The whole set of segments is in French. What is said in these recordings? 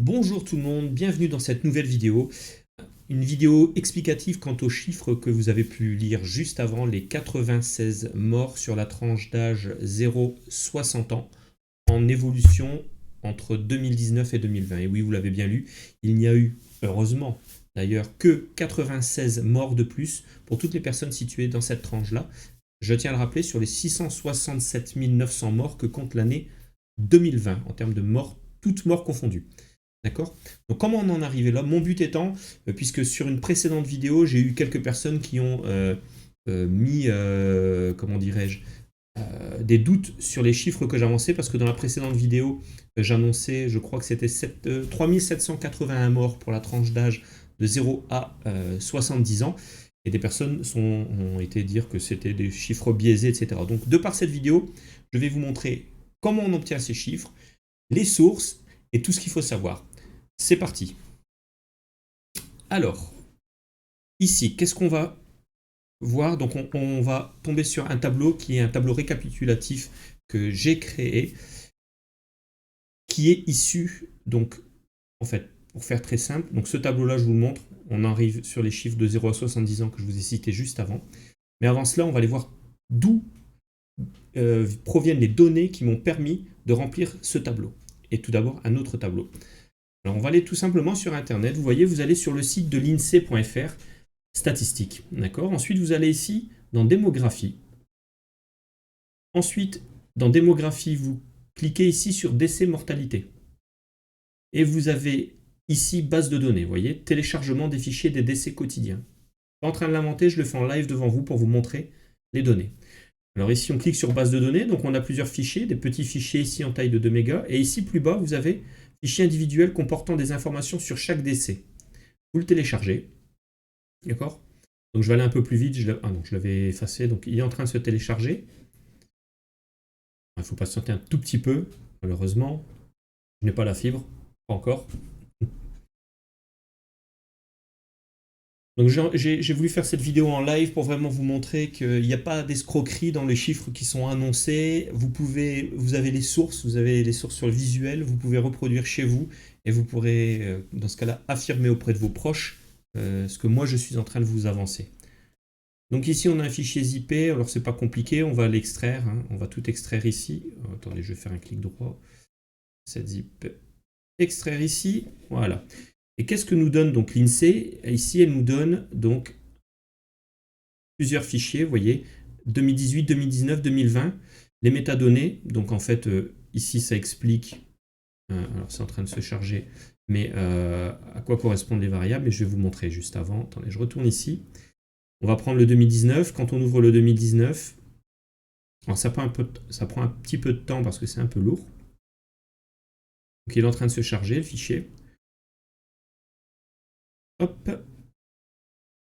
Bonjour tout le monde, bienvenue dans cette nouvelle vidéo. Une vidéo explicative quant aux chiffres que vous avez pu lire juste avant, les 96 morts sur la tranche d'âge 0-60 ans en évolution entre 2019 et 2020. Et oui, vous l'avez bien lu, il n'y a eu, heureusement d'ailleurs, que 96 morts de plus pour toutes les personnes situées dans cette tranche-là. Je tiens à le rappeler, sur les 667 900 morts que compte l'année 2020 en termes de morts, toutes morts confondues. D'accord? Donc comment on en est arrivé là? Mon but étant, puisque sur une précédente vidéo, j'ai eu quelques personnes qui ont mis, comment dirais-je, des doutes sur les chiffres que j'avançais, parce que dans la précédente vidéo, j'annonçais, je crois que c'était 3781 morts pour la tranche d'âge de 0 à 70 ans, et des personnes ont été dire que c'était des chiffres biaisés, etc. Donc de par cette vidéo, je vais vous montrer comment on obtient ces chiffres, les sources et tout ce qu'il faut savoir. C'est parti. Alors, ici, qu'est-ce qu'on va voir? Donc, on va tomber sur un tableau qui est un tableau récapitulatif que j'ai créé, qui est issu, donc, en fait, pour faire très simple, donc ce tableau-là, je vous le montre, on arrive sur les chiffres de 0 à 70 ans que je vous ai cités juste avant. Mais avant cela, on va aller voir d'où proviennent les données qui m'ont permis de remplir ce tableau. Et tout d'abord, un autre tableau. Alors, on va aller tout simplement sur Internet. Vous voyez, vous allez sur le site de l'INSEE.fr, statistiques. D'accord? Ensuite, vous allez ici dans démographie. Ensuite, dans démographie, vous cliquez ici sur décès mortalité. Et vous avez ici base de données. Vous voyez, téléchargement des fichiers des décès quotidiens. Je suis en train de l'inventer, je le fais en live devant vous pour vous montrer les données. Alors ici, on clique sur base de données. Donc, on a plusieurs fichiers, des petits fichiers ici en taille de 2 mégas. Et ici, plus bas, vous avez fichier individuel comportant des informations sur chaque décès. Vous le téléchargez. D'accord? Donc je vais aller un peu plus vite. Ah non, je l'avais effacé. Donc il est en train de se télécharger. Il faut patienter un tout petit peu. Malheureusement, je n'ai pas la fibre. Pas encore. Donc j'ai voulu faire cette vidéo en live pour vraiment vous montrer qu'il n'y a pas d'escroquerie dans les chiffres qui sont annoncés. Vous avez les sources sur le visuel, vous pouvez reproduire chez vous et vous pourrez, dans ce cas-là, affirmer auprès de vos proches ce que moi je suis en train de vous avancer. Donc ici on a un fichier zip, alors c'est pas compliqué, on va l'extraire, hein. On va tout extraire ici. Attendez, je vais faire un clic droit. Cette zip, extraire ici, voilà. Et qu'est-ce que nous donne donc l'INSEE? Ici, elle nous donne donc plusieurs fichiers, vous voyez, 2018, 2019, 2020, les métadonnées. Donc en fait, ici, ça explique, alors c'est en train de se charger, mais à quoi correspondent les variables, et je vais vous montrer juste avant. Attendez, je retourne ici. On va prendre le 2019. Quand on ouvre le 2019, alors ça prend un petit peu de temps parce que c'est un peu lourd. Donc il est en train de se charger, le fichier. Hop,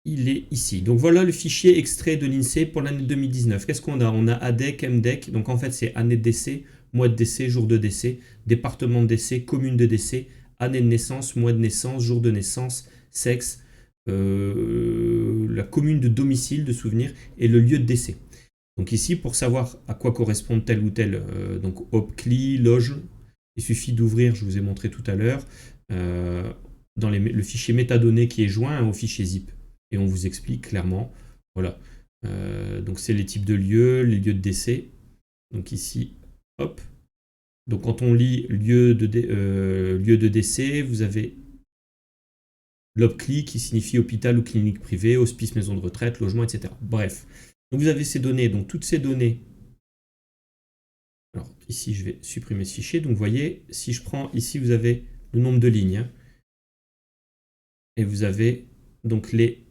il est ici. Donc voilà le fichier extrait de l'INSEE pour l'année 2019. Qu'est-ce qu'on a? On a ADEC, MDEC. Donc en fait, c'est année de décès, mois de décès, jour de décès, département de décès, commune de décès, année de naissance, mois de naissance, jour de naissance, sexe, la commune de domicile, de souvenir, et le lieu de décès. Donc ici, pour savoir à quoi correspond tel ou tel, donc OPCLI, loge, il suffit d'ouvrir, je vous ai montré tout à l'heure, dans le fichier métadonnées qui est joint au fichier zip. Et on vous explique clairement, voilà. Donc c'est les types de lieux, les lieux de décès. Donc ici, hop. Donc quand on lit lieu de décès, vous avez l'OPCLI qui signifie hôpital ou clinique privée, hospice, maison de retraite, logement, etc. Bref. Donc vous avez ces données, donc toutes ces données. Alors ici, je vais supprimer ce fichier. Donc vous voyez, si je prends ici, vous avez le nombre de lignes. Hein, et vous avez donc les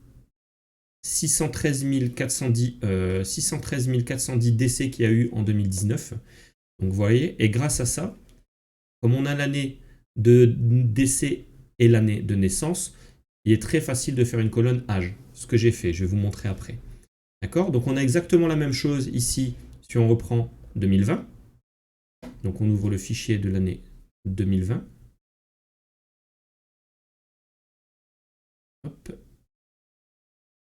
613 410 décès qu'il y a eu en 2019. Donc vous voyez, et grâce à ça, comme on a l'année de décès et l'année de naissance, il est très facile de faire une colonne âge. Ce que j'ai fait, je vais vous montrer après. D'accord? Donc on a exactement la même chose ici si on reprend 2020. Donc on ouvre le fichier de l'année 2020. Hop.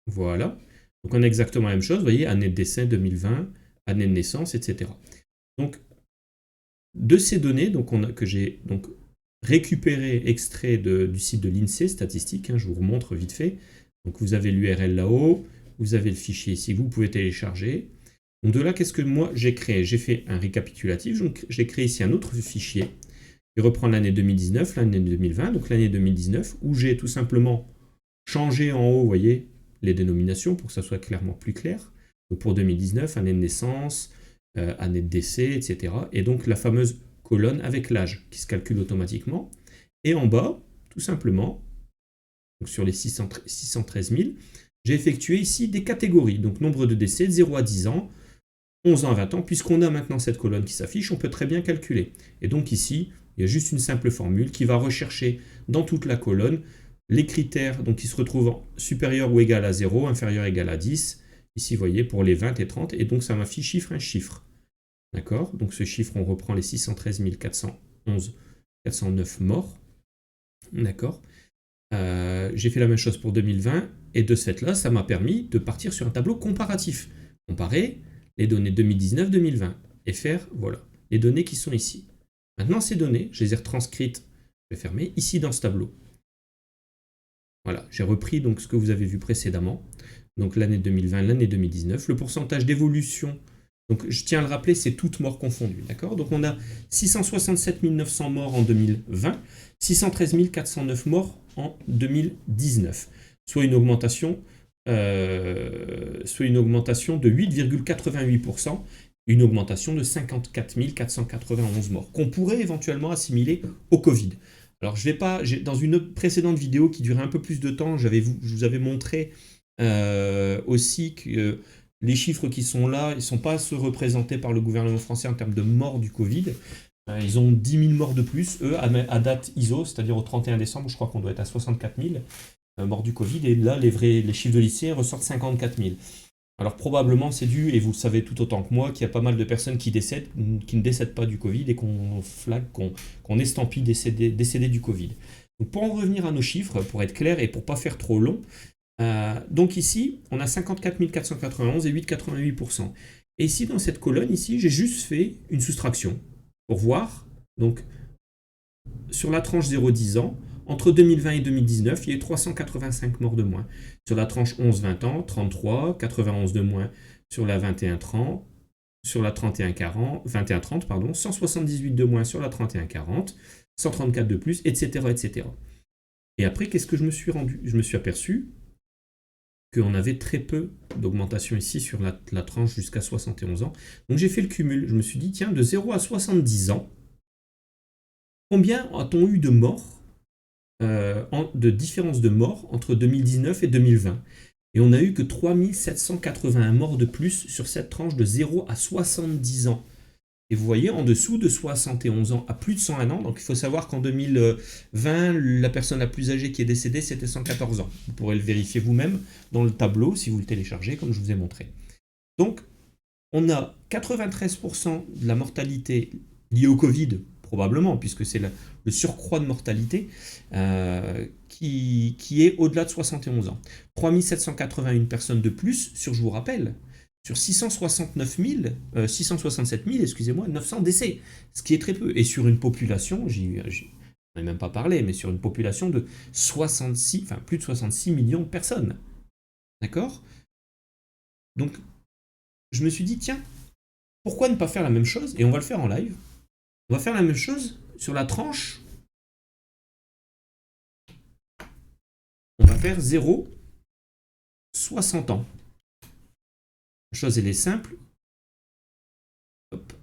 Voilà. Donc on a exactement la même chose, vous voyez, année de décès 2020, année de naissance, etc. Donc de ces données donc, que j'ai donc récupéré, extrait du site de l'INSEE, statistique, hein, je vous remontre vite fait. Donc vous avez l'URL là-haut, vous avez le fichier ici que vous pouvez télécharger. Donc de là, qu'est-ce que moi j'ai créé? J'ai fait un récapitulatif, donc j'ai créé ici un autre fichier qui reprend l'année 2019, l'année 2020, donc l'année 2019, où j'ai tout simplement changé en haut, vous voyez, les dénominations pour que ça soit clairement plus clair. Donc pour 2019, année de naissance, année de décès, etc. Et donc la fameuse colonne avec l'âge qui se calcule automatiquement. Et en bas, tout simplement, donc sur les 613 000, j'ai effectué ici des catégories. Donc nombre de décès de 0 à 10 ans, 11 ans à 20 ans. Puisqu'on a maintenant cette colonne qui s'affiche, on peut très bien calculer. Et donc ici, il y a juste une simple formule qui va rechercher dans toute la colonne les critères donc, qui se retrouvent supérieurs ou égal à 0, inférieur ou égal à 10. Ici, vous voyez, pour les 20 et 30. Et donc, ça m'affiche chiffre un chiffre. D'accord? Donc, ce chiffre, on reprend les 613 409 morts. D'accord? J'ai fait la même chose pour 2020. Et de ce fait-là, ça m'a permis de partir sur un tableau comparatif. Comparer les données 2019-2020. Et faire, voilà, les données qui sont ici. Maintenant, ces données, je les ai retranscrites, je vais fermer, ici dans ce tableau. Voilà, j'ai repris donc ce que vous avez vu précédemment, donc l'année 2020, l'année 2019, le pourcentage d'évolution, donc je tiens à le rappeler, c'est toutes morts confondues, d'accord? Donc on a 667 900 morts en 2020, 613 409 morts en 2019, soit une augmentation de 8,88%, une augmentation de 54 491 morts, qu'on pourrait éventuellement assimiler au Covid. Alors, je vais pas. Dans une autre précédente vidéo qui durait un peu plus de temps, je vous avais montré aussi que les chiffres qui sont là, ils ne sont pas ceux représentés par le gouvernement français en termes de morts du Covid. Ils ont 10 000 morts de plus, eux, à date ISO, c'est-à-dire au 31 décembre, je crois qu'on doit être à 64 000 morts du Covid. Et là, les chiffres de lycée ressortent 54 000. Alors probablement c'est dû, et vous le savez tout autant que moi, qu'il y a pas mal de personnes qui ne décèdent pas du Covid et qu'on flague, qu'on estampille décédés du Covid. Donc pour en revenir à nos chiffres, pour être clair et pour ne pas faire trop long, donc ici on a 54 491 et 8,88%. Et ici dans cette colonne, ici j'ai juste fait une soustraction pour voir, donc sur la tranche 0-10 ans, entre 2020 et 2019, il y a eu 385 morts de moins. Sur la tranche 11-20 ans, 33, 91 de moins sur la 21-30, sur la 21-30, pardon, 178 de moins sur la 31-40, 134 de plus, etc., etc. Et après, qu'est-ce que je me suis rendu? Je me suis aperçu qu'on avait très peu d'augmentation ici sur la tranche jusqu'à 71 ans. Donc j'ai fait le cumul. Je me suis dit, tiens, de 0 à 70 ans, combien a-t-on eu de morts, de différence de morts entre 2019 et 2020? Et on n'a eu que 3781 morts de plus sur cette tranche de 0 à 70 ans. Et vous voyez, en dessous de 71 ans à plus de 101 ans, donc il faut savoir qu'en 2020, la personne la plus âgée qui est décédée, c'était 114 ans. Vous pourrez le vérifier vous-même dans le tableau, si vous le téléchargez, comme je vous ai montré. Donc, on a 93% de la mortalité liée au Covid, probablement, puisque c'est le surcroît de mortalité, qui est au-delà de 71 ans. 3781 personnes de plus, je vous rappelle, sur 667 000, excusez-moi, 900 décès, ce qui est très peu. Et sur une population, j'en ai même pas parlé, mais sur une population de plus de 66 millions de personnes. D'accord? Donc, je me suis dit, tiens, pourquoi ne pas faire la même chose? Et on va le faire en live. On va faire la même chose sur la tranche. On va faire 0, 60 ans. La chose, elle est simple. Hop.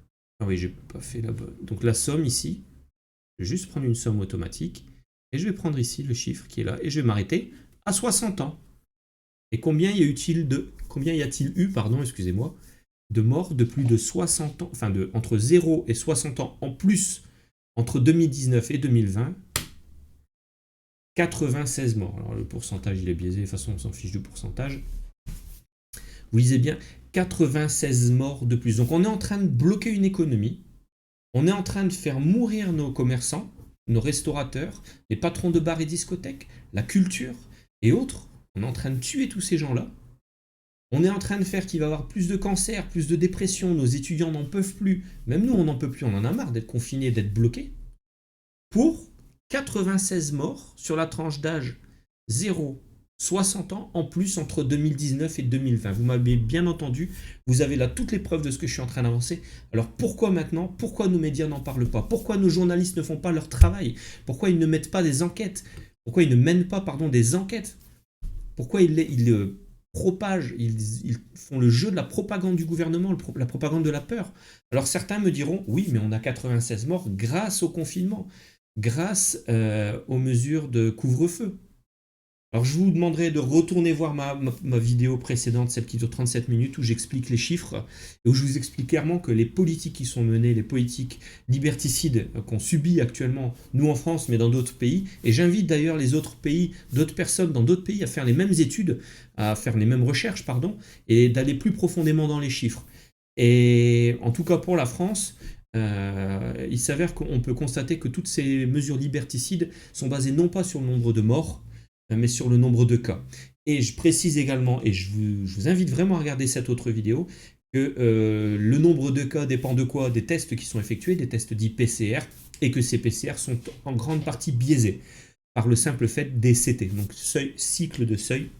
Ah oui, j'ai pas fait la bonne. Donc la somme ici, je vais juste prendre une somme automatique. Et je vais prendre ici le chiffre qui est là. Et je vais m'arrêter à 60 ans. Et combien y a-t-il eu, excusez-moi, de morts de plus de 60 ans, enfin entre 0 et 60 ans en plus, entre 2019 et 2020, 96 morts. Alors le pourcentage, il est biaisé, de toute façon on s'en fiche du pourcentage. Vous lisez bien, 96 morts de plus. Donc on est en train de bloquer une économie, on est en train de faire mourir nos commerçants, nos restaurateurs, les patrons de bars et discothèques, la culture et autres. On est en train de tuer tous ces gens-là. On est en train de faire qu'il va y avoir plus de cancer, plus de dépression, nos étudiants n'en peuvent plus. Même nous, on n'en peut plus, on en a marre d'être confinés, d'être bloqués. Pour 96 morts sur la tranche d'âge 0-60 ans en plus entre 2019 et 2020. Vous m'avez bien entendu, vous avez là toutes les preuves de ce que je suis en train d'avancer. Alors pourquoi maintenant? Pourquoi nos médias n'en parlent pas? Pourquoi nos journalistes ne font pas leur travail? Pourquoi ils ne mettent pas des enquêtes? Pourquoi ils ne mènent pas, pardon, des enquêtes? Pourquoi ils propagent, ils font le jeu de la propagande du gouvernement, la propagande de la peur? Alors certains me diront, oui, mais on a 96 morts grâce au confinement, grâce aux mesures de couvre-feu. Alors je vous demanderai de retourner voir ma vidéo précédente, celle qui dure 37 minutes, où j'explique les chiffres, et où je vous explique clairement que les politiques qui sont menées, les politiques liberticides qu'on subit actuellement, nous en France, mais dans d'autres pays, et j'invite d'ailleurs les autres pays, d'autres personnes dans d'autres pays à faire les mêmes études, à faire les mêmes recherches, pardon, et d'aller plus profondément dans les chiffres. Et en tout cas pour la France, il s'avère qu'on peut constater que toutes ces mesures liberticides sont basées non pas sur le nombre de morts, mais sur le nombre de cas. Et je précise également, et je vous invite vraiment à regarder cette autre vidéo, que le nombre de cas dépend de quoi? Des tests qui sont effectués, des tests dits PCR, et que ces PCR sont en grande partie biaisés par le simple fait des CT, donc cycle de seuil.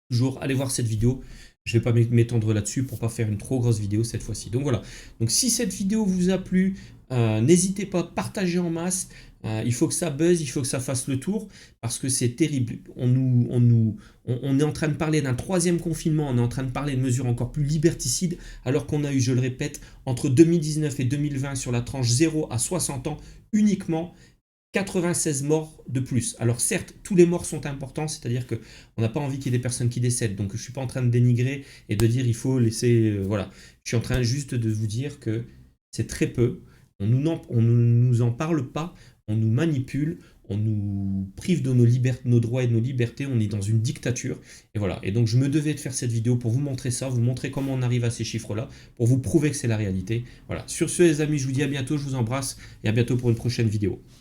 Toujours, allez voir cette vidéo. Je ne vais pas m'étendre là-dessus pour ne pas faire une trop grosse vidéo cette fois-ci. Donc voilà. Donc si cette vidéo vous a plu, n'hésitez pas à partager en masse. Il faut que ça buzz, il faut que ça fasse le tour parce que c'est terrible. On est en train de parler d'un troisième confinement, on est en train de parler de mesures encore plus liberticides alors qu'on a eu, je le répète, entre 2019 et 2020 sur la tranche 0 à 60 ans uniquement 96 morts de plus. Alors certes, tous les morts sont importants, c'est-à-dire qu'on n'a pas envie qu'il y ait des personnes qui décèdent, donc je ne suis pas en train de dénigrer et de dire il faut laisser... voilà, je suis en train juste de vous dire que c'est très peu, on ne nous en parle pas, on nous manipule, on nous prive de nos droits et de nos libertés, on est dans une dictature, et voilà. Et donc je me devais de faire cette vidéo pour vous montrer ça, vous montrer comment on arrive à ces chiffres-là, pour vous prouver que c'est la réalité. Voilà, sur ce les amis, je vous dis à bientôt, je vous embrasse, et à bientôt pour une prochaine vidéo.